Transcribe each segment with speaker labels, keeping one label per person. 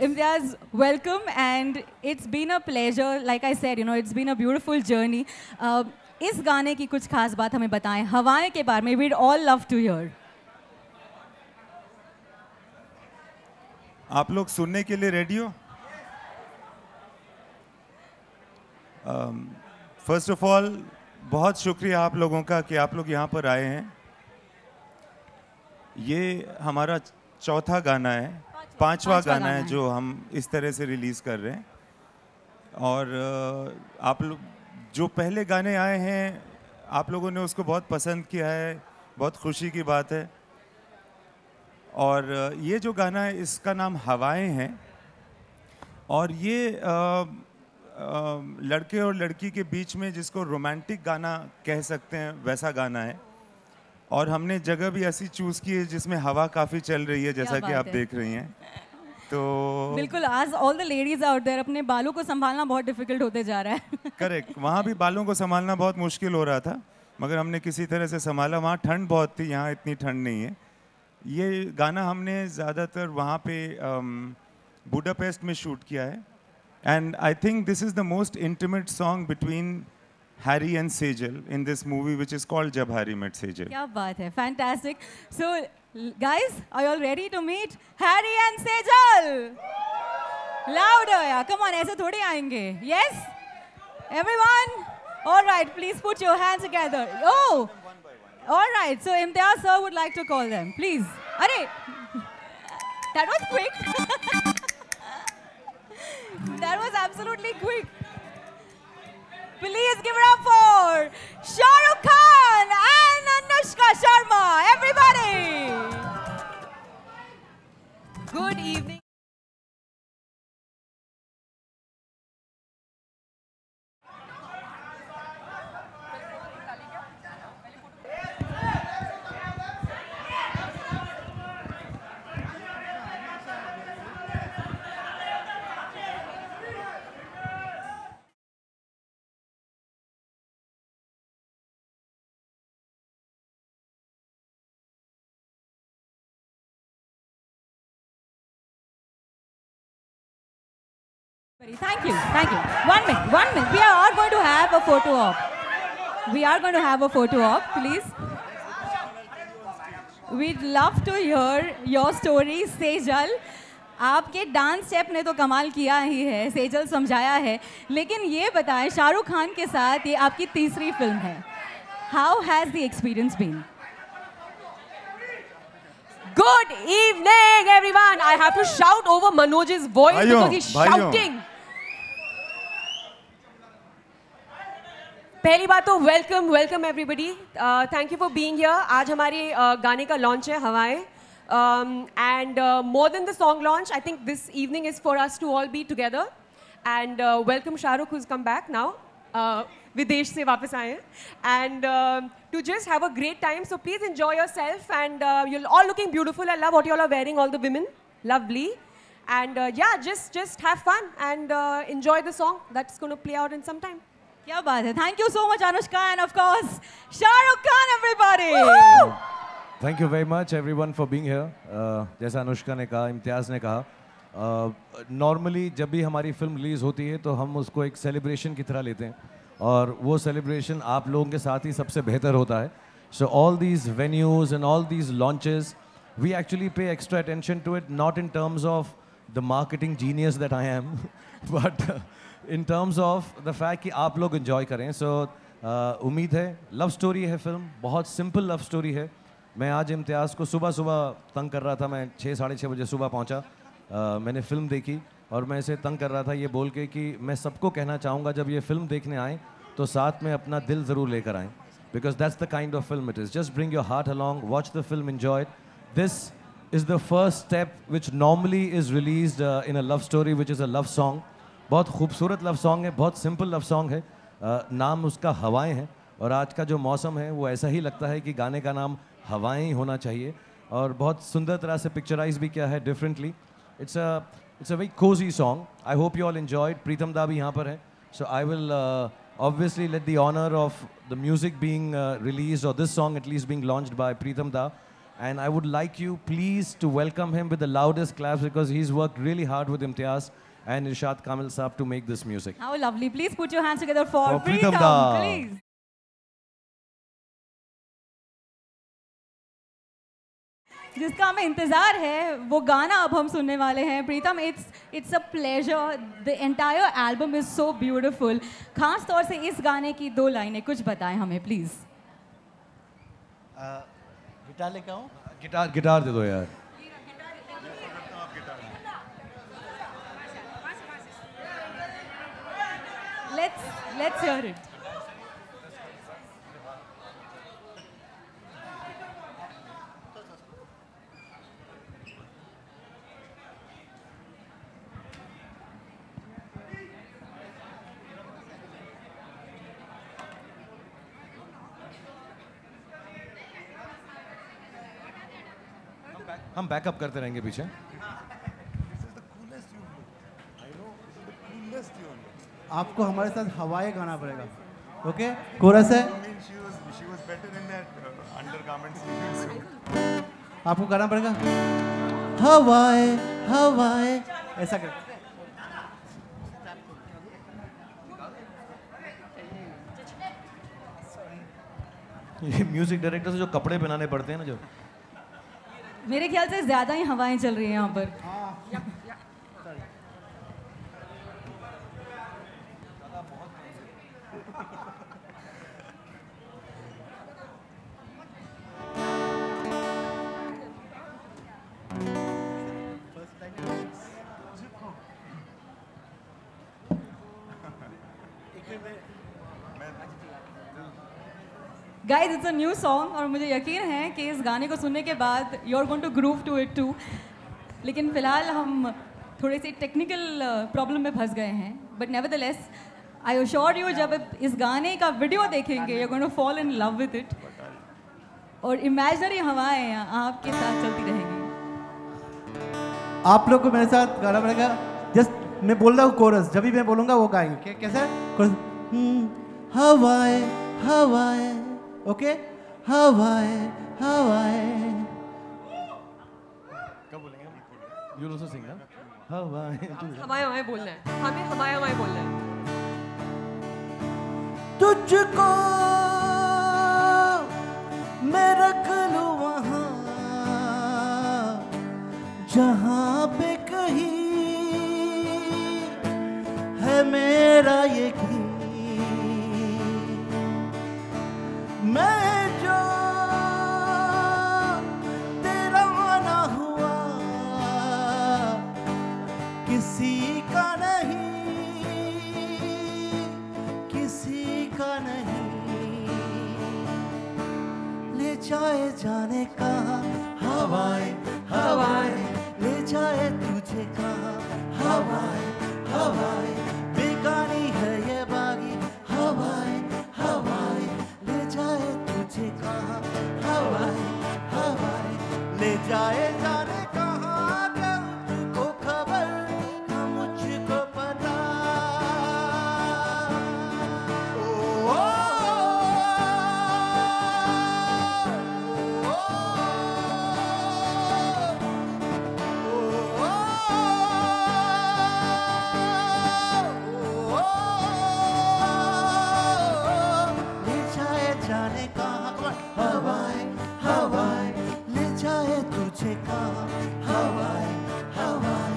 Speaker 1: Imtiaz, welcome, and it's been a pleasure. Like I said, it's been a beautiful journey. इस गाने की कुछ खास बात हमें बताएं, हवाएं के बारे में. We'd all love to hear.
Speaker 2: आप लोग सुनने के लिए रेडी हो? फर्स्ट ऑफ ऑल बहुत शुक्रिया आप लोगों का कि आप लोग यहाँ पर आए हैं. ये हमारा चौथा गाना है, पांचवा गाना है जो हम इस तरह से रिलीज़ कर रहे हैं. और आप लोग जो पहले गाने आए हैं आप लोगों ने उसको बहुत पसंद किया है, बहुत खुशी की बात है. और ये जो गाना है इसका नाम हवाएं हैं. और ये लड़के और लड़की के बीच में जिसको रोमांटिक गाना कह सकते हैं वैसा गाना है. और हमने जगह भी ऐसी चूज़ की है जिसमें हवा काफ़ी चल रही है, जैसा कि आप देख रही हैं. तो
Speaker 1: बिल्कुल, आज all the ladies out there, अपने बालों को संभालना बहुत डिफिकल्ट होते जा रहा है.
Speaker 2: करेक्ट, वहाँ भी बालों को संभालना बहुत मुश्किल हो रहा था, मगर हमने किसी तरह से संभाला. वहाँ ठंड बहुत थी, यहाँ इतनी ठंड नहीं है. ये गाना हमने ज़्यादातर वहाँ पे बुडापेस्ट में शूट किया है. And I think this is the most intimate song between Harry and Sejal in this movie, which is called Jab Harry Met Sejal.
Speaker 1: क्या बात है, fantastic. So, guys, are you all ready to meet Harry and Sejal? Louder, yeah. Come on, ऐसे थोड़ी आएंगे. Yes, everyone. All right, please put your hands together. Oh, all right. So Imtiaz sir would like to call them, please. Arey, that was quick. That was absolutely quick. Please give it up for Shah Rukh Khan and Anushka Sharma, everybody. Good evening. Thank you, thank you. 1 minute, 1 minute. We are going to have a photo op. We are going to have a photo op, please. We'd love to hear your story, Sejal. आपके dance step ने तो कमाल किया ही है, सेजल समझाया है. लेकिन ये बताएं, शाहरुख खान के साथ ये आपकी तीसरी फिल्म है. How has the experience been?
Speaker 3: Good evening, everyone. I have to shout over Manoj's voice because he's shouting. पहली बात तो welcome everybody. Thank you for being here. आज हमारे गाने का लॉन्च है Hawayein. And more than the song launch, I think this evening is for us to all be together. And welcome Shahrukh, who's come back now. विदेश से वापस आए हैं. And to just have a great time. So please enjoy yourself. And you all looking beautiful. I love what you all are wearing, all the women. Lovely. And yeah, just have fun and enjoy the song that's going to play out in some time.
Speaker 1: क्या बात है. Thank you so much, Anushka, and of course, Shah Rukh Khan, everybody.
Speaker 4: Thank you very much, everyone, for being here. जैसा अनुष्का ने कहा, इम्तियाज़ ने कहा, normally जब भी हमारी फिल्म रिलीज़ होती है तो हम उसको एक सेलिब्रेशन की तरह लेते हैं, और वो सेलिब्रेशन आप लोगों के साथ ही सबसे बेहतर होता है. So all these venues and all these launches, we actually pay extra attention to it, not in terms of the marketing genius that I am, but in terms of the fact कि आप लोग enjoy करें. So उम्मीद है. Love story है film, बहुत simple love story है. मैं आज इम्तियाज़ को सुबह तंग कर रहा था. मैं 6-6:30 बजे सुबह पहुंचा. मैंने फिल्म देखी और मैं इसे तंग कर रहा था ये बोल के कि मैं सबको कहना चाहूँगा जब ये फिल्म देखने आएँ तो साथ में अपना दिल ज़रूर लेकर आएँ, because that's the kind of film it is. Just bring your heart along, watch the film, enjoy it. This is the first step which normally is released in a love story, which is a love song. बहुत खूबसूरत love song है, बहुत simple love song है. नाम उसका हवाएं है, और आज का जो मौसम है वो ऐसा ही लगता है कि गाने का नाम हवाएं ही होना चाहिए. और बहुत सुंदर तरह से पिक्चराइज भी किया है differently. It's a very cosy song. I hope you all enjoyed. Pritam da भी यहाँ पर है. So I will obviously let the honor of the music being released, or this song at least being launched by Preetam Da. And I would like you, please, to welcome him with the loudest claps because he's worked really hard with Imtiaz and Irshad Kamil Saab to make this music.
Speaker 1: How lovely. Please put your hands together for
Speaker 4: Pritam
Speaker 1: Pritam,
Speaker 4: da.
Speaker 1: please. जिसका हमें इंतजार है वो गाना अब हम सुनने वाले हैं Pritam it's a pleasure the entire album is so beautiful खास तौर से इस गाने की 2 लाइनें कुछ बताएं हमें प्लीज
Speaker 5: गिटार लेके आऊं
Speaker 4: गिटार दे दो यार
Speaker 1: लेट्स हियर इट
Speaker 4: हम बैकअप करते रहेंगे पीछे
Speaker 5: आपको हमारे साथ हवाएं गाना पड़ेगा ओके कोरस है आपको गाना पड़ेगा हवाएं हवाएं ऐसा कर
Speaker 4: ये म्यूजिक डायरेक्टर से जो कपड़े पहनाने पड़ते हैं ना जो
Speaker 1: मेरे ख्याल से ज्यादा ही हवाएं चल रही हैं यहाँ पर guys it's a new song और मुझे यकीन है कि इस गाने को सुनने के बाद you are going to groove to it too लेकिन फिलहाल हम थोड़े से टेक्निकल प्रॉब्लम में फंस गए हैं but nevertheless I assure you जब इस गाने का वीडियो देखेंगे you are going to fall in love with it और इमेजिनरी हवाएं आपके साथ चलती रहेंगी
Speaker 5: आप लोग को मेरे साथ गाना पड़ेगा जस्ट मैं बोल रहा हूँ कोरस जब भी मैं बोलूँगा वो गाएंगे कैसा हवाएं हवाएं ओके हवाएं हवाएं
Speaker 4: कब बोलेंगे यू आल्सो सिंग ना हवाएं
Speaker 3: हमारे बोलना है हमें हमारे बोलना है
Speaker 5: तुझको मैं रख लूं वहां जहां पे कहीं है मेरा यकीन मैं जो तेरा ना हुआ किसी का नहीं किसी का नहीं ले जाए जाने कहाँ हवाएं हवाएं ले जाए तुझे कहाँ हवाएं हवाएं बेगानी है ये बागी हवाएं हवाएं ले जाए तुझे कहाँ हवाएं हवाएं ले जाए जाने कहाँ क्या मुझको खबर ना मुझको पता ओ, ले जाए जाने कहाँ हवाएं हवाएं ले जाए तुझे कहाँ हवाएं हवाएं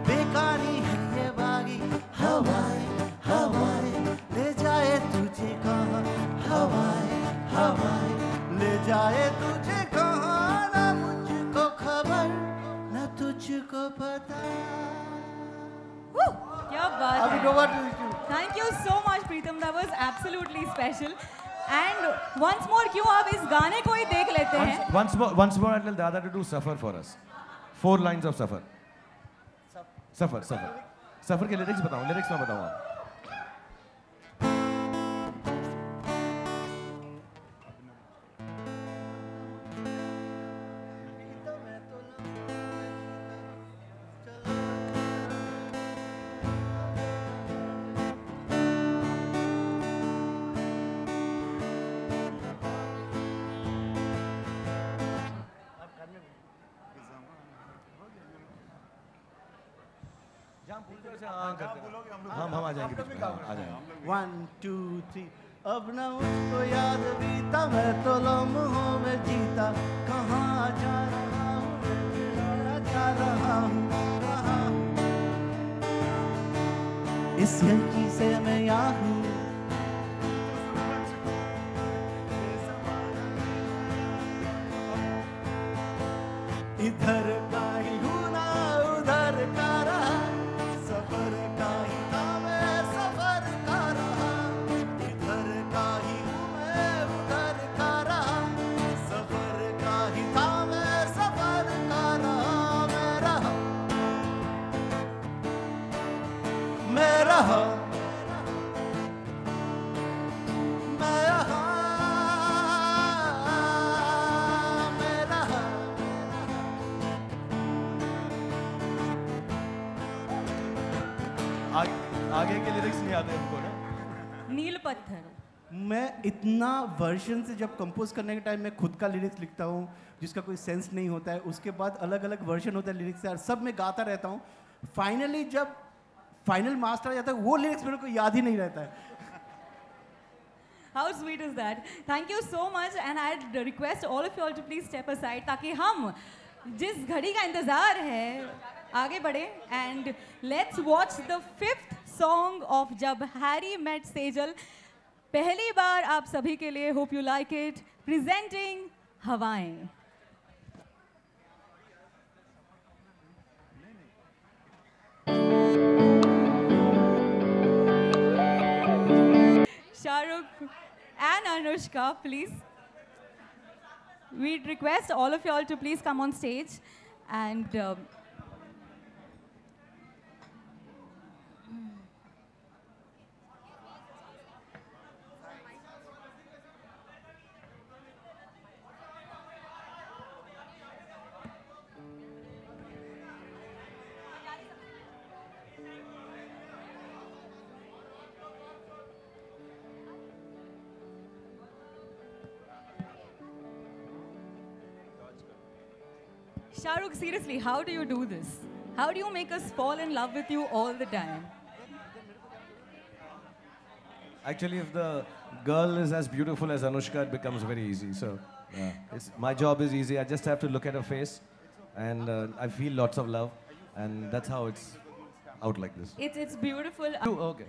Speaker 5: बेगानी है ये बागी हवाएं हवाएं ले जाए तुझे कहाँ हवाएं हवाएं ले जाए तुझे कहाँ ना मुझको खबर ना तुझको पता
Speaker 1: Woo! क्या बात
Speaker 5: अभी
Speaker 1: है
Speaker 5: डोबा to
Speaker 1: Thank you so much, Pritam. That was absolutely special. And once more, क्यों आप इस गाने को ही देख लेते हैं?
Speaker 4: once more I'll tell Dada to do Safar for us 4 lines of Safar Safar के lyrics बताऊं lyrics मैं बताऊं आप हम आ जाएंगे बीच में, आ जाएंगे।
Speaker 5: 1 2 3 अब न मुझको याद बीता, मैं तो लम्हों में जीता, कहाँ जा रहा हूँ मैं, जा रहा हूँ कहाँ, इस यकी से मैं यहाँ हूँ। इधर का ही हूँ ना उधर का रहा, सफर का ही था मैं सफर का रहा, इधर का ही हूँ मैं उधर का रहा, सफर का ही था मैं सफर का रहा, मैं रहा मैं यहाँ मैं रहा।
Speaker 4: आगे के लिरिक्स नहीं आते हमको ना।
Speaker 1: नील पत्थर।
Speaker 5: मैं इतना वर्जन से जब कंपोज करने के टाइम मैं खुद का लिरिक्स लिखता हूँ जिसका कोई सेंस नहीं होता है, उसके बाद अलग अलग वर्जन होता है लिरिक्स और सब मैं गाता रहता हूँ। फाइनली जब फाइनल मास्टर आ जाता है वो लिरिक्स मेरे को याद ही नहीं रहता है।
Speaker 1: How sweet is that? Thank you so much, and I'd request all of you all to please step aside ताकि हम जिस घड़ी का इंतजार है आगे बढ़े, and let's watch the 5th song of जब हैरी met सेजल। पहली बार आप सभी के लिए, hope you like it, presenting हवाएं। Shahrukh and Anushka, please. We'd request all of you all to please come on stage and Shahrukh, seriously, how do you do this? How do you make us fall in love with you all the time?
Speaker 4: Actually, if the girl is as beautiful as Anushka, it becomes very easy. So, my job is easy. I just have to look at her face, and I feel lots of love, and that's how it's out like this.
Speaker 1: It's beautiful.
Speaker 4: Okay.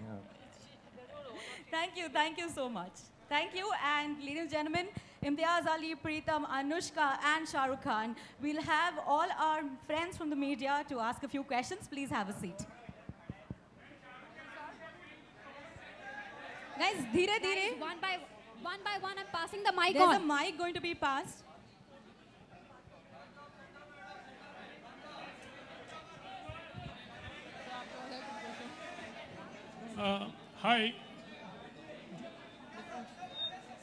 Speaker 1: Thank you so much. Thank you, and ladies and gentlemen, Imtiaz Ali, Preetham, Anushka, and Shah Rukh Khan. We'll have all our friends from the media to ask a few questions. Please have a seat. Guys, dheere dheere.
Speaker 6: One by one, I'm passing the mic
Speaker 1: There's
Speaker 6: on.
Speaker 1: a mic going to be passed.
Speaker 7: Hi.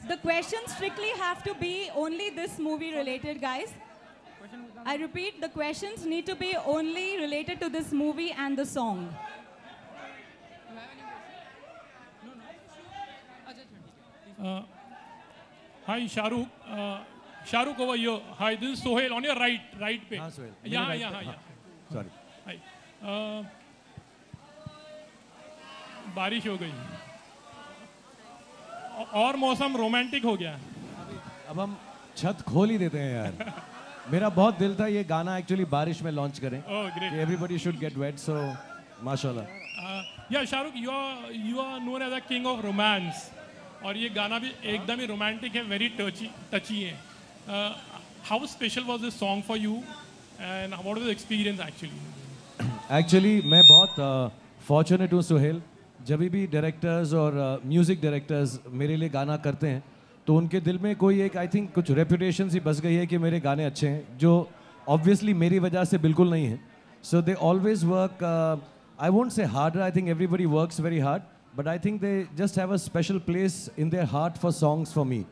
Speaker 1: The questions strictly have to be only this movie related, guys. I repeat, the questions need to be only related to this movie and the song.
Speaker 7: Hi, Shahrukh. Shahrukh over here. Hi, this is Sohail on your right page.
Speaker 4: Sohail.
Speaker 7: Yeah.
Speaker 4: Sorry.
Speaker 7: Hi. बारिश हो गई और मौसम romantic हो गया।
Speaker 4: अब हम छत खोल ही देते हैं यार। मेरा बहुत दिल था ये गाना एक्चुअली बारिश में लॉन्च करें।
Speaker 7: Oh, great.
Speaker 4: Everybody should get wet, so माशाल्लाह।
Speaker 7: Yeah, Shahrukh, you are known as a king of romance, और ये गाना भी एकदम ही रोमांटिक है, very touchy है। How special was this song for you, and what was the experience actually?
Speaker 4: Actually मैं बहुत fortunate हूँ सुहेल। जब भी डायरेक्टर्स और म्यूज़िक डायरेक्टर्स मेरे लिए गाना करते हैं तो उनके दिल में कोई एक आई थिंक कुछ रेपुटेशन सी बस गई है कि मेरे गाने अच्छे हैं, जो ऑब्वियसली मेरी वजह से बिल्कुल नहीं है। So they always work, I won't say harder, I think everybody works very hard, but I think they just have a special place in their heart for songs for me.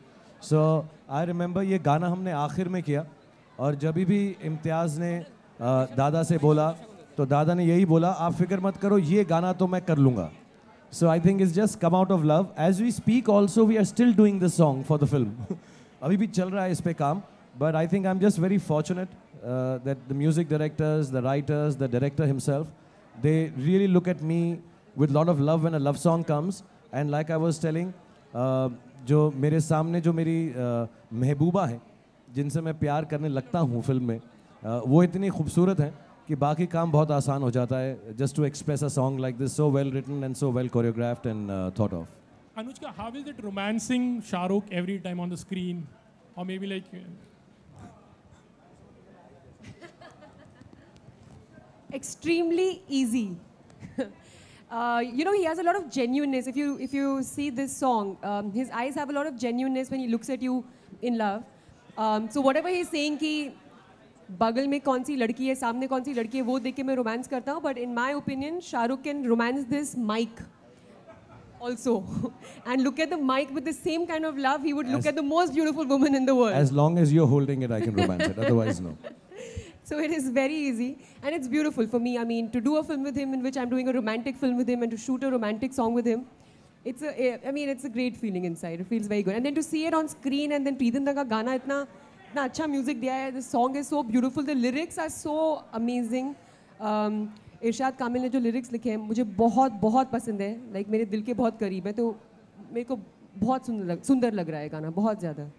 Speaker 4: So I remember ये गाना हमने आखिर में किया, और जब भी इम्तियाज़ ने दादा से बोला तो दादा ने यही बोला, आप फिक्र मत करो, ये गाना तो मैं कर लूँगा। So I think it's just come out of love. As we speak also, we are still doing this song for the film. अभी भी चल रहा है इस पे काम, but I think I'm just very fortunate that the music directors, the writers, the director himself, They really look at me with a lot of love when a love song comes. And like I was telling, जो मेरे सामने जो मेरी महबूबा हैं, जिनसे मैं प्यार करने लगता हूँ फिल्म में, वो इतनी खूबसूरत हैं कि बाकी काम बहुत आसान हो जाता है. Just to express a song like this, so well written and so well choreographed and thought of.
Speaker 7: Anushka, how is it romancing Shah Rukh every time on the screen? Or maybe like...
Speaker 3: Extremely easy. You know, he has a lot of genuineness. If you see this song, his eyes have a lot of genuineness when he looks at you in love. So whatever he's saying कि बगल में कौन सी लड़की है, सामने कौन सी लड़की है, वो देख के मैं रोमांस करता हूँ. But in my opinion, Shahrukh can romance this mic also. And look at the mic with the same kind of love, he would look at the most beautiful woman in the world.
Speaker 4: As long as you're holding it, I can romance it. Otherwise, no.
Speaker 3: So it is very easy and it's beautiful for me. I mean, to do a film with him in which I'm doing a romantic film with him and to shoot a romantic song with him, it's a great feeling inside. It feels very good. And then to see it on screen and then Preetanda ka gana itna अच्छा music दिया है. The song is so beautiful. The lyrics are so amazing. इरशाद कामिल ने जो lyrics लिखे हैं मुझे बहुत बहुत पसंद है. Like मेरे दिल के बहुत करीब है. तो मेरे को बहुत सुंदर लग रहा है गाना, बहुत ज़्यादा.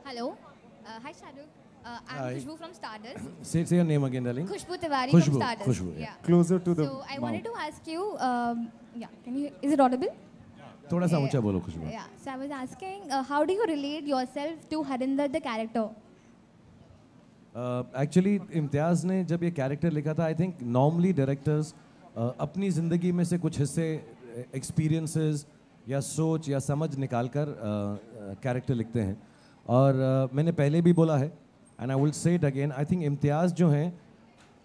Speaker 6: Hello. Hi Shahrukh. I'm Khushbu from Stardust.
Speaker 4: Say your name again, darling.
Speaker 6: Khushbu Tiwari
Speaker 4: Khushbu,
Speaker 6: from Stardust.
Speaker 4: Khushbu, yeah.
Speaker 2: Closer to the
Speaker 6: So I wanted to ask you, is it audible?
Speaker 4: थोड़ा सा ऊंचा बोलो खुशबू.
Speaker 6: Yeah. So I was asking, how do you relate yourself to Harinder the character?
Speaker 4: Actually, इम्तियाज़ ने जब ये character लिखा था, I think normally directors अपनी ज़िंदगी में से कुछ हिस्से experiences या सोच या समझ निकाल कर कैरेक्टर लिखते हैं. और मैंने पहले भी बोला है and I will say it again, I think इम्तियाज़ जो हैं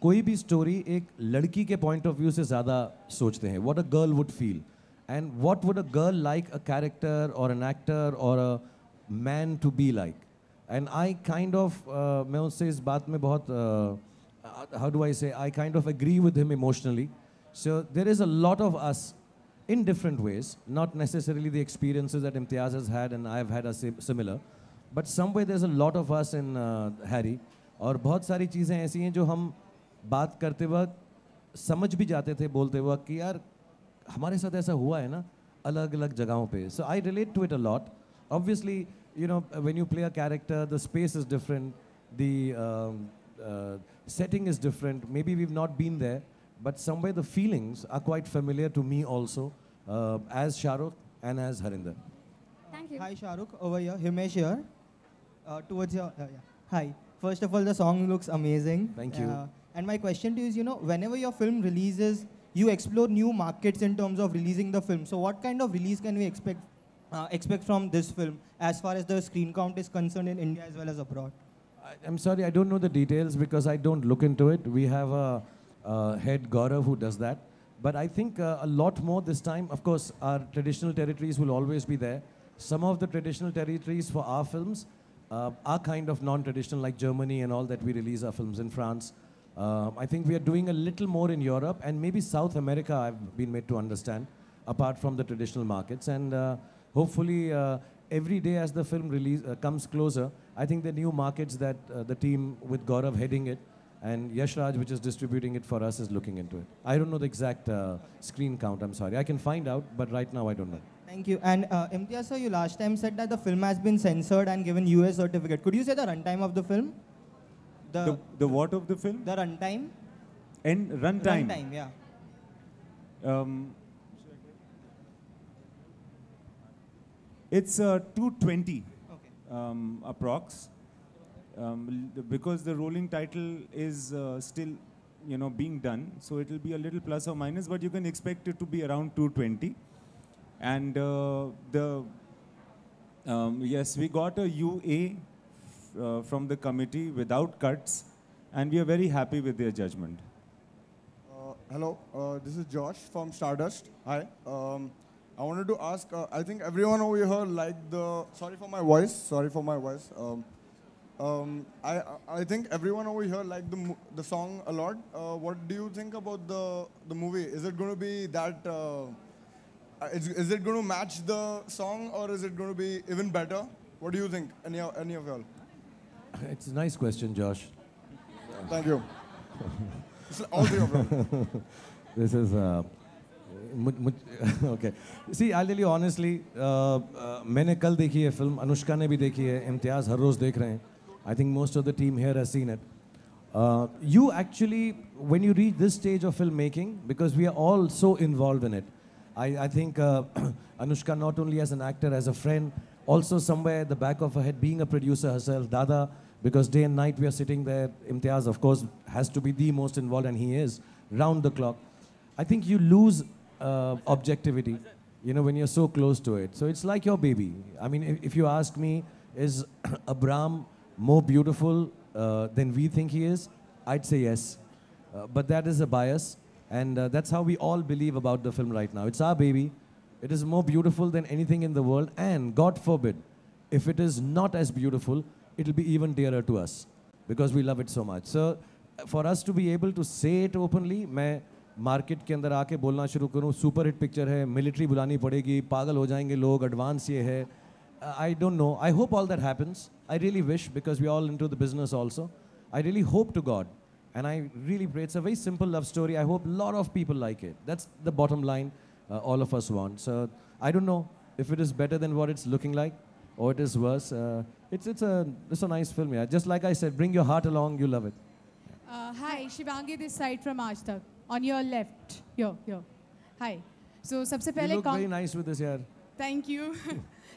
Speaker 4: कोई भी स्टोरी एक लड़की के पॉइंट ऑफ व्यू से ज़्यादा सोचते हैं. What a girl would feel and what would a girl like a character or an actor or a man to be like. And I kind of मैं उससे इस बात में बहुत how do I say, I kind of agree with him emotionally. So there is a lot of us in different ways, not necessarily the experiences that Imtiaz has had and I have had are similar, but somewhere there's a lot of us in Harry. और बहुत सारी चीज़ें ऐसी हैं जो हम बात करते वक्त समझ भी जाते थे बोलते वक्त कि यार हमारे साथ ऐसा हुआ है ना अलग अलग जगहों पे. So I relate to it a lot. Obviously, you know, when you play a character, the space is different, the setting is different. Maybe we've not been there, but somewhere the feelings are quite familiar to me also, as Shahrukh and as Harinder.
Speaker 6: Thank you.
Speaker 8: Hi Shahrukh, over here. Himesh here. Towards your, yeah. Hi. First of all, the song looks amazing.
Speaker 4: Thank you.
Speaker 8: And my question to you is, you know, whenever your film releases, you explore new markets in terms of releasing the film. So what kind of release can we expect from this film as far as the screen count is concerned in India as well as abroad?
Speaker 4: I'm sorry, I don't know the details because I don't look into it. We have a head Gaurav who does that. But I think a lot more this time. Of course, our traditional territories will always be there. Some of the traditional territories for our films are kind of non-traditional, like Germany and all that we release our films in France. I think we are doing a little more in Europe and maybe South America, I've been made to understand, apart from the traditional markets. And hopefully every day as the film release comes closer, I think the new markets that the team with Gaurav heading it and Yash Raj, which is distributing it for us, is looking into it. I don't know the exact screen count, I'm sorry. I can find out, but right now I don't know.
Speaker 8: Thank you. And Imtiaz sir, you last time said that the film has been censored and given US certificate. Could you say the runtime of the film?
Speaker 2: The what of the film?
Speaker 8: The runtime?
Speaker 2: And runtime.
Speaker 8: Runtime, yeah.
Speaker 2: It's 220
Speaker 8: Okay.
Speaker 2: approx. Because the rolling title is still, you know, being done, so it will be a little plus or minus, but you can expect it to be around 220. And yes, we got a UA from the committee without cuts, and we are very happy with their judgment.
Speaker 9: Hello, this is Josh from Stardust. Hi. I wanted to ask, I think everyone over here liked the, sorry for my voice. I think everyone over here liked the song a lot. What do you think about the movie? Is it going to be that, is it going to match the song or is it going to be even better? What do you think, any of y'all?
Speaker 4: It's a nice question, Josh.
Speaker 9: Thank you. It's all three of them.
Speaker 4: This is okay. See, I'll tell you honestly. मैंने कल देखी है film, Anushka ने भी देखी है, इम्तियाज हर रोज देख रहे हैं. I think most of the team here has seen it. You actually, when you reach this stage of filmmaking, because we are all so involved in it, I think Anushka, not only as an actor, as a friend, also somewhere at the back of her head, being a producer herself, Dada, because day and night we are sitting there. Imtiaz, of course, has to be the most involved, and he is, round the clock. I think you lose objectivity, you know, when you're so close to it. So it's like your baby. I mean, if you ask me, is Abram more beautiful than we think he is? I'd say yes. But that is a bias, and that's how we all believe about the film right now. It's our baby. It is more beautiful than anything in the world, and God forbid, if it is not as beautiful, it'll be even dearer to us because we love it so much. So for us to be able to say it openly, मैं market के अंदर आके बोलना शुरू करूँ, super hit picture है, military बुलानी पड़ेगी, पागल हो जाएंगे लोग, एडवांस ये है. I don't know. I hope all that happens. I really wish, because we're all into the business also. I really hope to God. And I really pray. It's a very simple love story. I hope a lot of people like it. That's the bottom line all of us want. So I don't know if it is better than what it's looking like or it is worse. It's a nice film. Yeah. Just like I said, bring your heart along. You love it.
Speaker 10: Hi, Shivangi this side from Aaj Tak. On your left. Here. Hi. So सबसे
Speaker 4: You
Speaker 10: पहले
Speaker 4: look very nice with this hair.
Speaker 10: Thank you.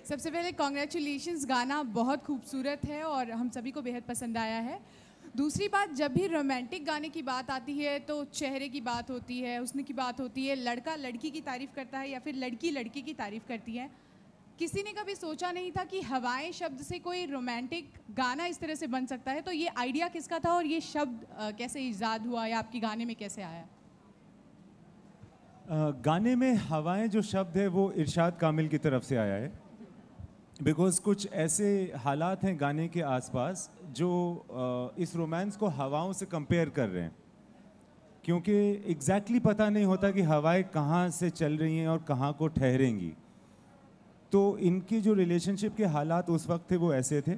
Speaker 10: सबसे पहले congratulations, गाना बहुत खूबसूरत है और हम सभी को बेहद पसंद आया है. दूसरी बात, जब भी रोमांटिक गाने की बात आती है तो चेहरे की बात होती है, हुस्न की बात होती है, लड़का लड़की की तारीफ़ करता है या फिर लड़की लड़के की तारीफ़ करती है. किसी ने कभी सोचा नहीं था कि हवाएं शब्द से कोई रोमांटिक गाना इस तरह से बन सकता है. तो ये आइडिया किसका था और ये शब्द कैसे ईजाद हुआ या आपके गाने में कैसे आया?
Speaker 2: गाने में हवाएं जो शब्द है वो इरशाद कामिल की तरफ से आया है. बिकॉज़ कुछ ऐसे हालात हैं गाने के आसपास जो इस रोमांस को हवाओं से कंपेयर कर रहे हैं, क्योंकि एग्जैक्टली पता नहीं होता कि हवाएं कहाँ से चल रही हैं और कहाँ को ठहरेंगी. तो इनकी जो रिलेशनशिप के हालात उस वक्त थे वो ऐसे थे,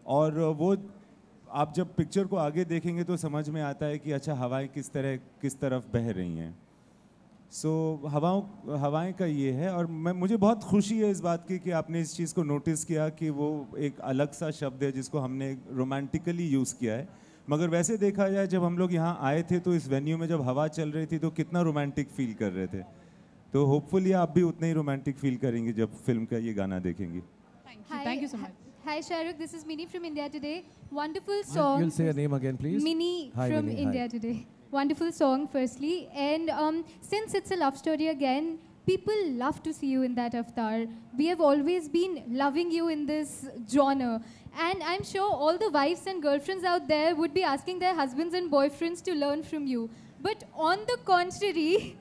Speaker 2: और वो आप जब पिक्चर को आगे देखेंगे तो समझ में आता है कि अच्छा हवाएं किस तरफ बह रही हैं. सो हवाएं का ये है. और मुझे बहुत खुशी है इस बात की कि आपने इस चीज़ को नोटिस किया कि वो एक अलग सा शब्द है जिसको हमने रोमांटिकली यूज़ किया है. मगर वैसे देखा जाए, जब हम लोग यहाँ आए थे तो इस वेन्यू में जब हवा चल रही थी तो कितना रोमांटिक फील कर रहे थे. तो होपफुली आप भी उतना ही रोमांटिक फील करेंगे जब फिल्म का ये गाना देखेंगे.
Speaker 10: Thank you so much.
Speaker 6: Hi Shahrukh, this is Mini from India Today. Wonderful song.
Speaker 4: You'll say your name again, please.
Speaker 6: Mini
Speaker 4: Hi,
Speaker 6: from
Speaker 4: Mini.
Speaker 6: India
Speaker 4: Hi.
Speaker 6: Today. Wonderful song, firstly. And since it's a love story again, people love to see you in that avatar. We have always been loving you in this genre. And I'm sure all the wives and girlfriends out there would be asking their husbands and boyfriends to learn from you. But on the contrary,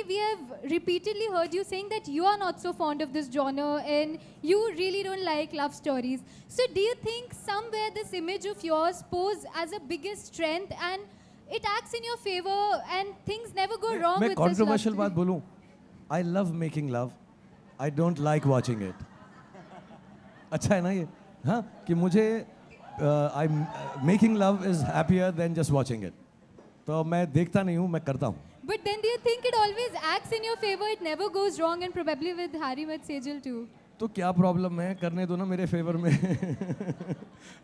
Speaker 6: we have repeatedly heard you saying that you are not so fond of this genre and you really don't like love stories. So do you think somewhere this image of yours pose as a biggest strength and it acts in your favor and things never go wrong
Speaker 4: मैं
Speaker 6: with such love
Speaker 4: controversial
Speaker 6: stories?
Speaker 4: बात बोलूं. I love making love. I don't like watching it. अच्छा है ना ये? हाँ, कि मुझे making love is happier than just watching it. तो मैं देखता नहीं हूँ, मैं करता हूँ.
Speaker 6: But then do you think it always acts in your favor? It never goes wrong, and probably with Harry Met Sejal too.
Speaker 4: तो क्या प्रॉब्लम है? करने दो ना मेरे फेवर में.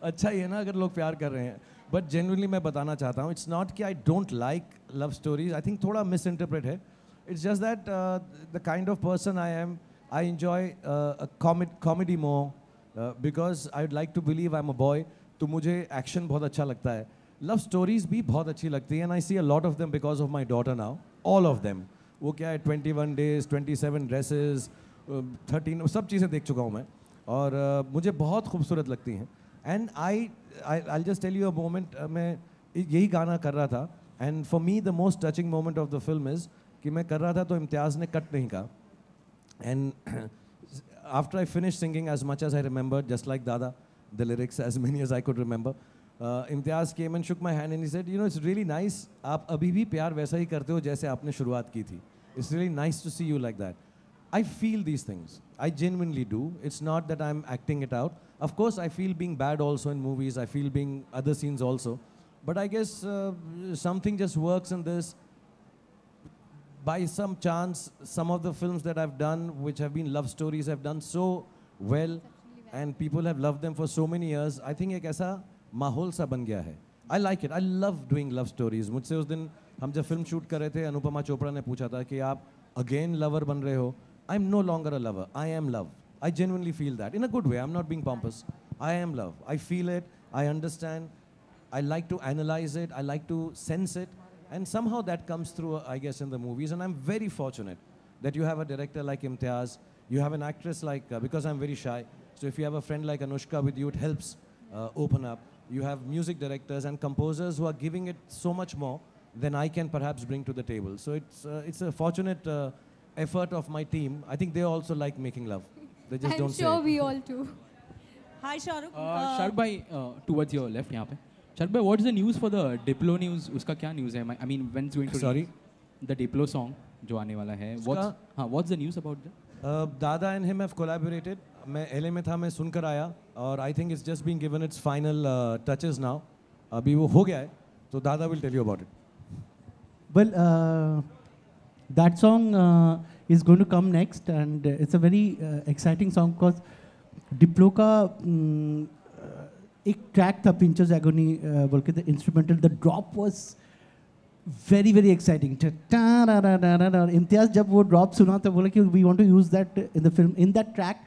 Speaker 4: अच्छा ही है ना अगर लोग प्यार कर रहे हैं. बट जेन्युइनली मैं बताना चाहता हूँ, इट्स नॉट कि I don't like love stories. I think थोड़ा मिस इंटरप्रेट है. It's just that the kind of person I am, I enjoy comedy more because I would like to believe I am a boy. तो मुझे action बहुत अच्छा लगता है. Love stories भी बहुत अच्छी लगती है, and I see a lot of them because of my daughter now. All of them. वो क्या है, 21 days, 27 ड्रेसेस, 13, सब चीज़ें देख चुका हूँ मैं, और मुझे बहुत खूबसूरत लगती हैं. And I just tell you a moment, मैं यही गाना कर रहा था, and for me the most touching moment of the film is कि मैं कर रहा था तो इम्तियाज़ ने कट नहीं कहा. And after I finish singing as much as I remember, just like dada, the lyrics as many as I could remember, Imtiaz came and shook my hand and he said, you know, it's really nice. आप अभी भी प्यार वैसा ही करते हो जैसे आपने शुरुआत की थी. It's really nice to see you like that. I feel these things. I genuinely do. It's not that I'm acting it out. Of course, I feel being bad also in movies. I feel being other scenes also. But I guess something just works in this. By some chance, some of the films that I've done, which have been love stories, have done so well, and people have loved them for so many years. I think एक ऐसा माहौल सा बन गया है. I like it. I love doing love stories. मुझसे उस दिन हम जब फिल्म शूट कर रहे थे, अनुपमा चोपड़ा ने पूछा था कि आप again lover बन रहे हो. I'm no longer a lover. I am love. I genuinely feel that in a good way. I'm not being pompous. I am love. I feel it. I understand. I like to analyze it. I like to sense it. And somehow that comes through, I guess, in the movies. And I'm very fortunate that you have a director like Imtiaz. You have an actress like, because I'm very shy. So if you have a friend like Anushka with you, it helps open up. You have music directors and composers who are giving it so much more than I can perhaps bring to the table. So it's a fortunate effort of my team. I think they also like making love. They just don't say it.
Speaker 6: I'm sure we all do.
Speaker 11: Hi, Shahrukh.
Speaker 12: Shahrukh bhai, towards your left यहाँ पे. Shahrukh bhai, what's the news for the Diplo news? उसका क्या news है? I mean, when's going to
Speaker 4: Sorry?
Speaker 12: The Diplo song जो आने वाला है. What's the news about that?
Speaker 4: Dada and him have collaborated. मैं LA में था, मैं सुनकर आया और I think it's just being given its final touches now. अभी वो हो गया है, so Dada will tell you about it.
Speaker 13: Well, that song is going to come next, and it's a very exciting song because Diplo का एक track था Pinchers Agony बोल के, the instrumental, the drop was very very exciting. Imtiaz जब वो drop सुना तो बोला कि we want to use that in the film, in that track.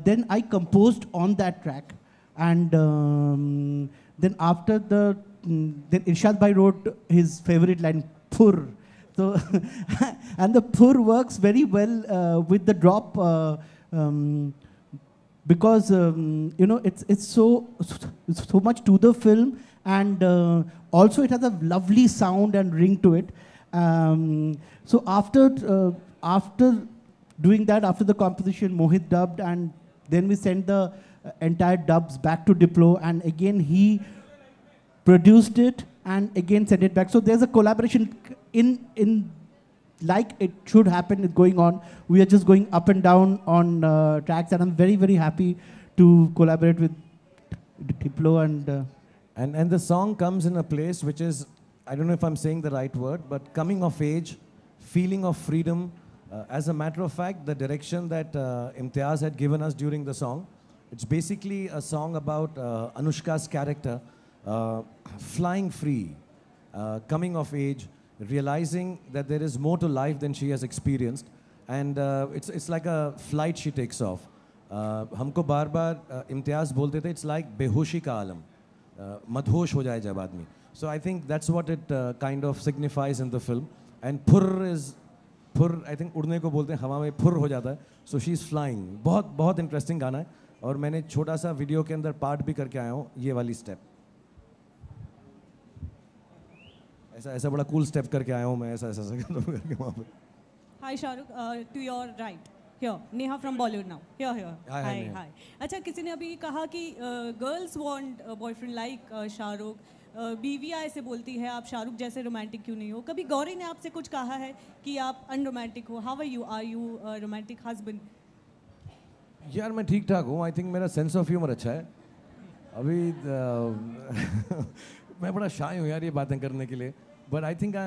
Speaker 13: Then I composed on that track, and then after then Irshad Bhai wrote his favorite line, "Pur." So and the "Pur" works very well with the drop because you know it's so much to the film, and also it has a lovely sound and ring to it. So after doing that, after the composition, Mohit dubbed, and then we sent the entire dubs back to Diplo, and again he produced it and again sent it back. So there's a collaboration in like it should happen, is going on. We are just going up and down on tracks, and I'm very very happy to collaborate with Diplo
Speaker 4: and the song comes in a place which is, I don't know if I'm saying the right word, but coming of age, feeling of freedom. As a matter of fact, the direction that Imtiaz had given us during the song, it's basically a song about Anushka's character flying free, coming of age, realizing that there is more to life than she has experienced, and it's like a flight she takes off. हमको बार बार इम्तियाज बोलते थे, it's like बेहोशी का आलम, मदहोश हो जाए जब आदमी. So I think that's what it kind of signifies in the film. And Pur is फुर, आई थिंक उड़ने को बोलते हैं, हवा में फुर हो जाता है. So she is flying. बहुत बहुत इंटरेस्टिंग गाना है, और मैंने छोटा सा वीडियो के अंदर पार्ट भी करके आया हूँ, ये वाली स्टेप. ऐसा बड़ा कूल स्टेप करके आया हूँ मैं, ऐसा करके वहाँ पे.
Speaker 11: Hi Shahrukh, to your right. Here, Neha from Bollywood now. Here. Hi. अच्छा, किसी ने अभी कहा कि girls want a boyfriend like Shahrukh. बीवियाँ ऐसे बोलती है, आप शाहरुख जैसे रोमांटिक क्यों नहीं हो? कभी गौरी ने आपसे कुछ कहा है कि आप अनरोमांटिक हो? How are you romantic husband?
Speaker 4: यार मैं ठीक ठाक हूँ. आई थिंक मेरा सेंस ऑफ ह्यूमर अच्छा है. अभी मैं बड़ा शाय हूँ यार ये बातें करने के लिए, but I think I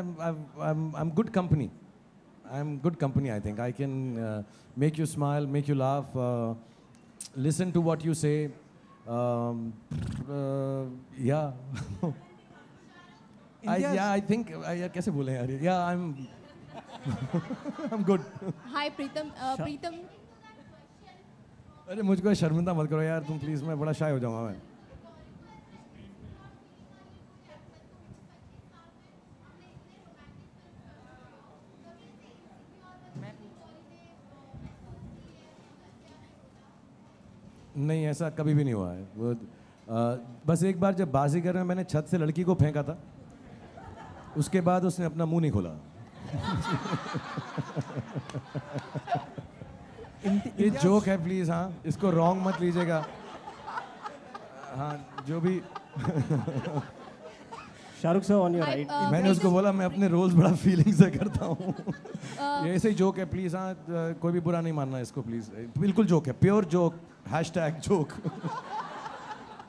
Speaker 4: am good company. I am good company. I think I can make you smile, make you laugh, listen to what you say. Yeah. I think कैसे बोले यार? Yeah, I'm good.
Speaker 6: Hi Pritam. Pritam.
Speaker 4: अरे मुझको शर्मिंदा मत करो यार तुम प्लीज, मैं बड़ा शाय हो जाऊंगा मैं. नहीं, ऐसा कभी भी नहीं हुआ है. वो बस एक बार जब बाजीगर में मैंने छत से लड़की को फेंका था, उसके बाद उसने अपना मुंह नहीं खोला. ये जोक है प्लीज. हाँ, इसको रॉन्ग मत लीजिएगा. हाँ, जो भी.
Speaker 14: Shahrukh sir on your right.
Speaker 4: मैंने उसको बोला मैं अपने रोल्स बड़ा फीलिंग से करता हूँ. ये ऐसे ही जोक है प्लीज. हाँ, कोई भी बुरा नहीं मानना इसको प्लीज. बिल्कुल जोक है, pure joke. #Joke.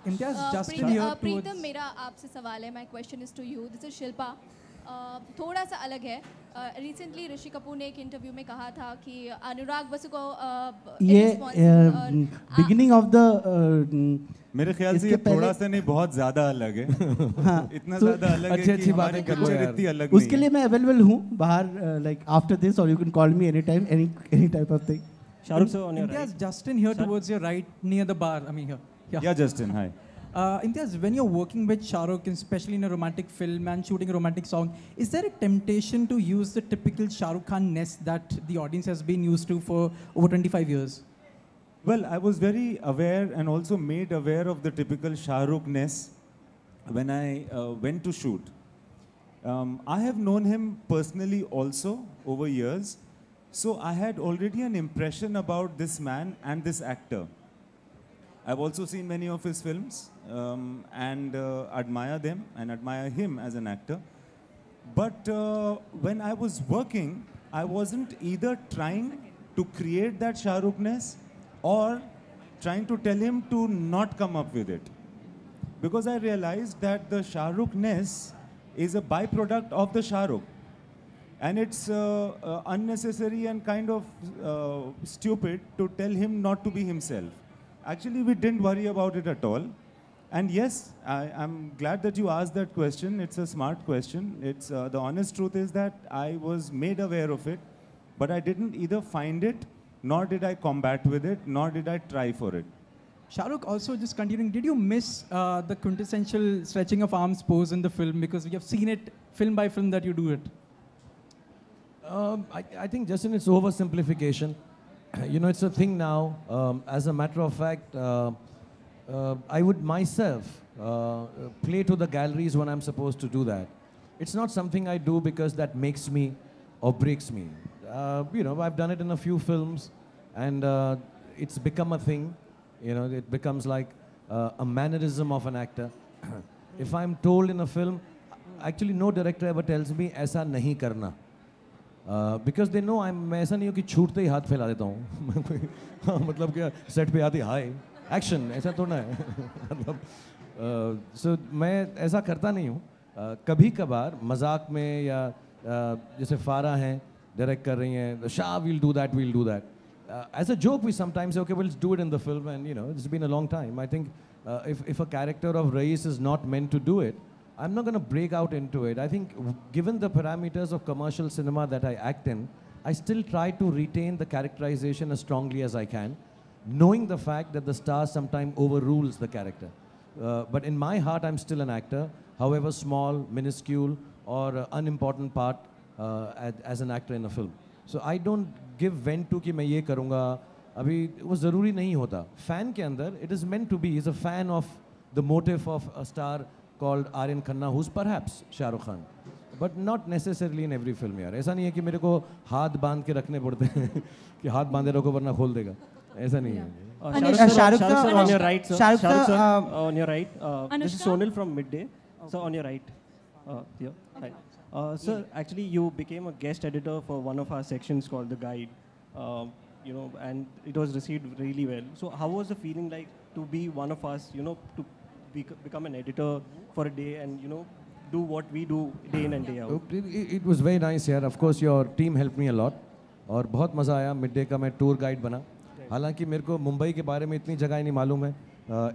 Speaker 14: Imtiaz, Justin here
Speaker 15: Pritam
Speaker 14: towards...
Speaker 15: मेरा आपसे सवाल है. My question is to you. This is Shilpa. थोड़ा सा अलग है. Recently ऋषि कपूर ने एक इंटरव्यू में कहा था कि अनुराग बसु को
Speaker 13: ये beginning of the
Speaker 2: मेरे ख्याल से ये थोड़ा सा नहीं बहुत ज़्यादा अलग है.
Speaker 13: हाँ,
Speaker 2: इतना ज़्यादा अलग है कि हमारे कल्चर इतनी अलग नहीं है.
Speaker 13: उसके लिए मैं available हूँ बाहर, like after this, or you can call me anytime, any type of thing.
Speaker 16: Shahrukh sir, on your
Speaker 14: Imtiaz,
Speaker 16: right.
Speaker 14: Justin here towards your right, near the bar. I mean here.
Speaker 2: Yeah, Justin, hi.
Speaker 14: Imtiaz, when you're working with Shahrukh, especially in a romantic film and shooting a romantic song, is there a temptation to use the typical Shahrukh Khan-ness that the audience has been used to for over 25 years?
Speaker 2: Well, I was very aware and also made aware of the typical Shahrukh-ness when I went to shoot. I have known him personally also over years, so I had already an impression about this man and this actor. I've also seen many of his films and admire them and admire him as an actor. But when I was working, I wasn't either trying to create that Shahrukh-ness or trying to tell him to not come up with it. Because I realized that the Shahrukh-ness is a byproduct of the Shahrukh. And it's unnecessary and kind of stupid to tell him not to be himself. Actually, we didn't worry about it at all. And yes, I'm glad that you asked that question. It's a smart question. It's the honest truth is that I was made aware of it, but I didn't either find it, nor did I combat with it, nor did I try for it.
Speaker 14: Shahrukh, also just continuing, did you miss the quintessential stretching of arms pose in the film? Because we have seen it film by film that you do it.
Speaker 4: I think, Justin, it's oversimplification. You know, it's a thing now. As a matter of fact, I would myself play to the galleries when I'm supposed to do that. It's not something I do because that makes me or breaks me. You know, I've done it in a few films, and it's become a thing. You know, it becomes like a mannerism of an actor. If I'm told in a film, actually no director ever tells me, "ऐसा नहीं करना." Because they know मैं ऐसा नहीं हूँ कि छूटते ही हाथ फैला देता हूँ. मतलब क्या सेट पे आती हाय एक्शन ऐसा थोड़ा है. मतलब so मैं ऐसा करता नहीं हूँ. कभी कभार मजाक में या जैसे फारा हैं डायरेक्ट कर रही हैं, Shah we'll do that. As a joke we sometimes say okay we'll do it in the film, and you know it's been a long time. I think if a character of Rais is not meant to do it, I'm not going to break out into it. I think given the parameters of commercial cinema that I act in, I still try to retain the characterization as strongly as I can, knowing the fact that the star sometimes overrules the character. But in my heart, I'm still an actor, however small, minuscule, or unimportant part as an actor in a film. So I don't give vent to कि मैं ये करूँगा. अभी वो ज़रूरी नहीं होता. Fan के अंदर, it is meant to be. He's a fan of the motive of a star called Aryan Khanna, who's perhaps Shah Rukh Khan, but not necessarily in every film. यार ऐसा नहीं है कि मेरे को हाथ बांध के रखने पड़ते हैं कि हाथ बांधे रखो वरना खोल देगा. ऐसा नहीं है.
Speaker 16: Shahrukh sir, on your right, sir. Shahrukh sir, on your right. This is Sonal from Midday. So on your right. Here. Hi. Sir, actually you became a guest editor for one of our sections called The Guide. You know, and it was received really well. So how was the feeling like to be one of us, you know, to become an editor for a day and, you know, do what we do day in and day out?
Speaker 4: It was very nice here. Of course, your team helped me a lot. और बहुत मज़ा आया. Mid-day का मैं tour guide बना. हालांकि मेरे को मुंबई के बारे में इतनी जगह ही नहीं मालूम है.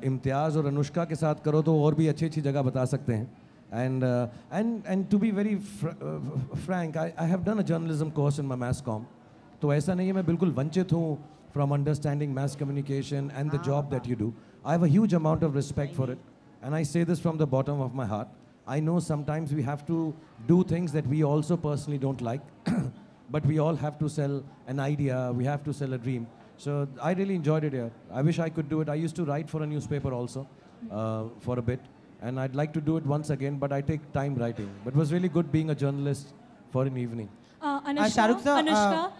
Speaker 4: इम्तियाज़ और अनुष्का के साथ करो तो और भी अच्छी जगह बता सकते हैं. And to be very frank, I have done a journalism course in my mass comm. तो ऐसा नहीं है मैं बिल्कुल वंचित हूँ from understanding mass communication and the job that you do. I have a huge amount of respect for it, and I say this from the bottom of my heart. I know sometimes we have to do things that we also personally don't like, but we all have to sell an idea, we have to sell a dream. So I really enjoyed it here. I wish I could do it. I used to write for a newspaper also for a bit, and I'd like to do it once again, but I take time writing. But it was really good being a journalist for an evening.
Speaker 17: Anushka,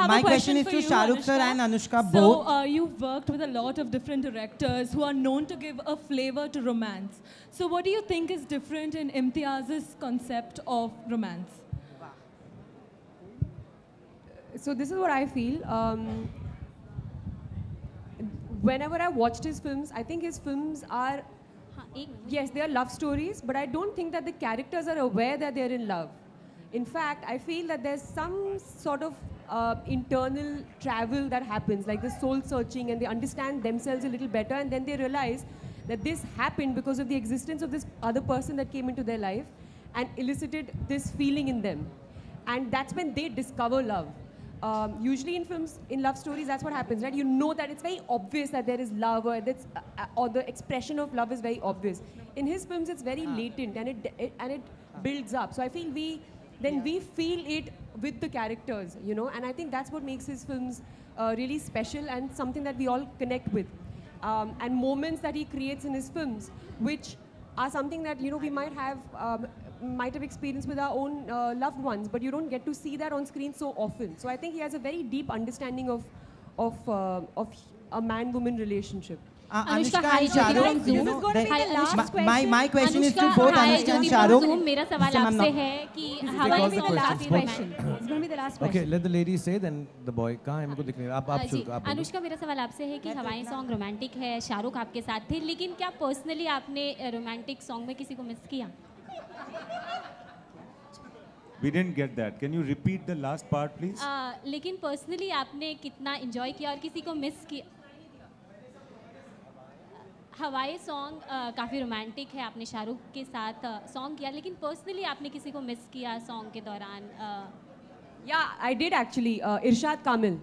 Speaker 17: my question is to Shahrukh sir and Anushka both.
Speaker 11: So you've worked with a lot of different directors who are known to give a flavor to romance. So what do you think is different in Imtiaz's concept of romance?
Speaker 3: So this is what I feel. Whenever I watched his films, I think his films are Yes, they are love stories, but I don't think that the characters are aware that they're in love. In fact, I feel that there's some sort of internal travel that happens, like the soul searching, and they understand themselves a little better, and then they realize that this happened because of the existence of this other person that came into their life and elicited this feeling in them. And that's when they discover love. Usually in films, in love stories, that's what happens, right? You know that it's very obvious that there is love, or the expression of love is very obvious. In his films, it's very latent, and it builds up. So I feel we feel it with the characters, you know, and I think that's what makes his films really special and something that we all connect with. And moments that he creates in his films, which are something that, you know, we might have experienced with our own loved ones, but you don't get to see that on screen so often. So I think he has a very deep understanding of a man-woman relationship.
Speaker 17: Anushka and Shahrukh, you know, my question is to both Anushka and Shahrukh.
Speaker 18: मेरा सवाल आपसे है कि हवाई में the last question.
Speaker 1: It's going to be the last question.
Speaker 4: Okay, let the lady say, then the boy. कहाँ है? मेरे को दिख नहीं रहा. आप शुरू.
Speaker 18: अनुष्का, मेरा सवाल आपसे है कि हवाई सॉन्ग रोमांटिक है, शाहरुख आपके साथ थे, लेकिन क्या पर्सनली आपने रोमांटिक सॉन्ग में किसी को मिस किया?
Speaker 2: We didn't get that. Can you repeat the last part, please?
Speaker 18: लेकिन पर्सनली आपने कितना एंजॉय किया और किसी को मिस किया? हवाई सॉन्ग काफ़ी रोमांटिक है, आपने शाहरुख के साथ सॉन्ग किया, लेकिन पर्सनली आपने किसी को मिस किया सॉन्ग के दौरान?
Speaker 3: Yeah, I did actually. Irshad Kamil.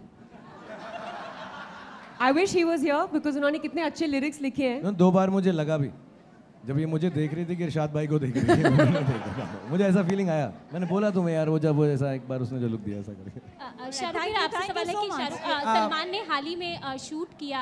Speaker 3: I wish he was here because उन्होंने कितने अच्छे लिरिक्स लिखे हैं.
Speaker 4: 2 बार मुझे लगा भी, जब ये मुझे देख रही थी कि इरशाद भाई को देख रही थी, मुझे ऐसा फीलिंग आया. मैंने बोला तुम्हें यार, वो जब वो ऐसा एक बार उसने जो लुक दिया ऐसा करके.
Speaker 18: शाहरुख, आपसे सवाल है कि सलमान ने हाल ही में शूट किया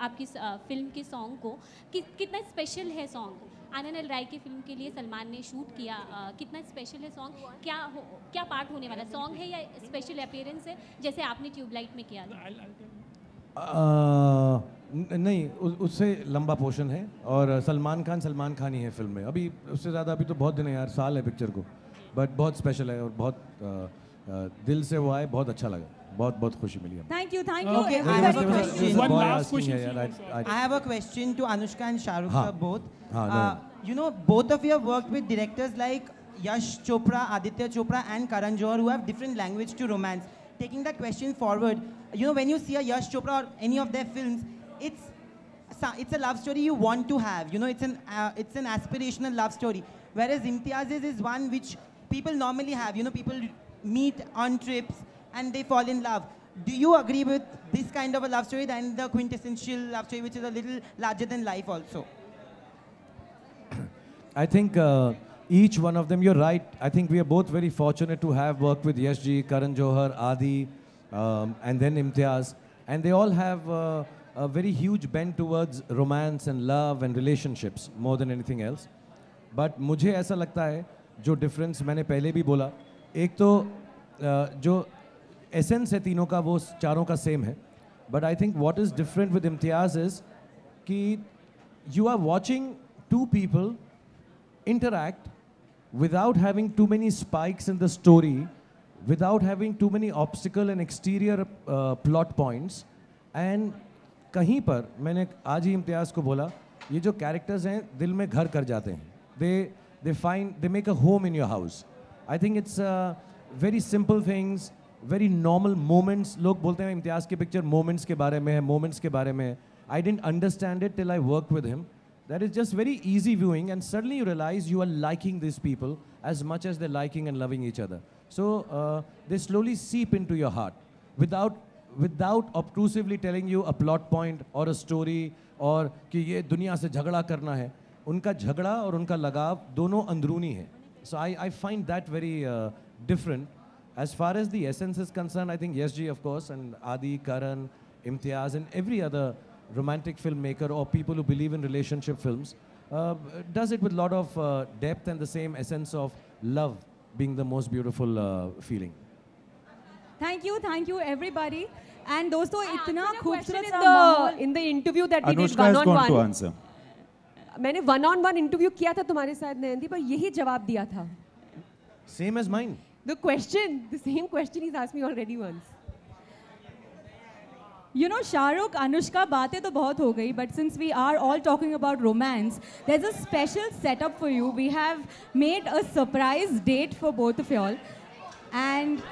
Speaker 18: आपकी फिल्म के सॉन्ग को, कितना स्पेशल है सॉन्ग? आनंद एल राय की फिल्म के लिए सलमान ने शूट किया, कितना स्पेशल है सॉन्ग? क्या पार्ट होने वाला सॉन्ग है या स्पेशल अपीयरेंस है, जैसे आपने ट्यूबलाइट में किया?
Speaker 4: नहीं, उससे लंबा पोर्शन है और सलमान खान ही है फिल्म में. अभी उससे ज़्यादा, अभी तो बहुत दिन है यार, साल है पिक्चर को, बट बहुत स्पेशल है और बहुत दिल से वो आए, बहुत अच्छा लगा, बहुत बहुत खुशी मिली हमें.
Speaker 1: Thank you.
Speaker 17: Okay, I have a question.
Speaker 4: One last question.
Speaker 17: I have a question to Anushka and Shahrukh sir both.
Speaker 4: no.
Speaker 17: You know, both of you have worked with directors like Yash Chopra, Aditya Chopra, and Karan Johar, who have different language to romance. Taking that question forward, you know, when you see a Yash Chopra or any of their films, it's a love story you want to have. You know, it's an aspirational love story. Whereas Imtiaz's is one which people normally have. You know, people meet on trips and they fall in love. Do you agree with this kind of a love story than the quintessential love story, which is a little larger than life also?
Speaker 4: I think each one of them, you're right. I think we are both very fortunate to have worked with Yash ji, Karan Johar, Adi, and then Imtiaz. And they all have a very huge bent towards romance and love and relationships more than anything else. But मुझे ऐसा लगता है, जो difference मैंने पहले भी बोला, एक तो जो essence है तीनों का, वो चारों का same है. But I think what is different with Imtiaz is कि you are watching two people interact without having too many spikes in the story, without having too many obstacle and exterior plot points. And कहीं पर मैंने आज ही इम्तियाज़ को बोला, ये जो characters हैं दिल में घर कर जाते हैं. They make a home in your house. I think it's very simple things, very normal moments. लोग बोलते हैं इम्तियाज़ की picture moments के बारे में है, moments के बारे में है. I didn't understand it till I worked with him. That is just very easy viewing, and suddenly you realize you are liking these people as much as they're liking and loving each other. So they slowly seep into your heart without obtrusively telling you a plot point or a story or कि ये दुनिया से झगड़ा करना है. उनका झगड़ा और उनका लगाव दोनों अंदरूनी है. So I find that very different. As far as the essence is concerned, I think Yash ji, of course, and Adi, Karan, Imtiaz, and every other romantic filmmaker or people who believe in relationship films does it with a lot of depth and the same essence of love being the most beautiful feeling.
Speaker 1: Thank you everybody. And दोस्तों इतना खूबसूरत सा
Speaker 3: माहौल in the interview that we did one on one.
Speaker 2: Anushka is going to answer.
Speaker 3: मैंने one-on-one interview किया था तुम्हारे साथ नयनदीप, पर यही जवाब दिया था.
Speaker 4: Same as mine.
Speaker 3: The same question he's asked me already once.
Speaker 1: You know, Shahrukh, Anushka, बातें तो बहुत हो गई, but since we are all talking about romance, there's a special setup for you. We have made a surprise date for both of y'all. And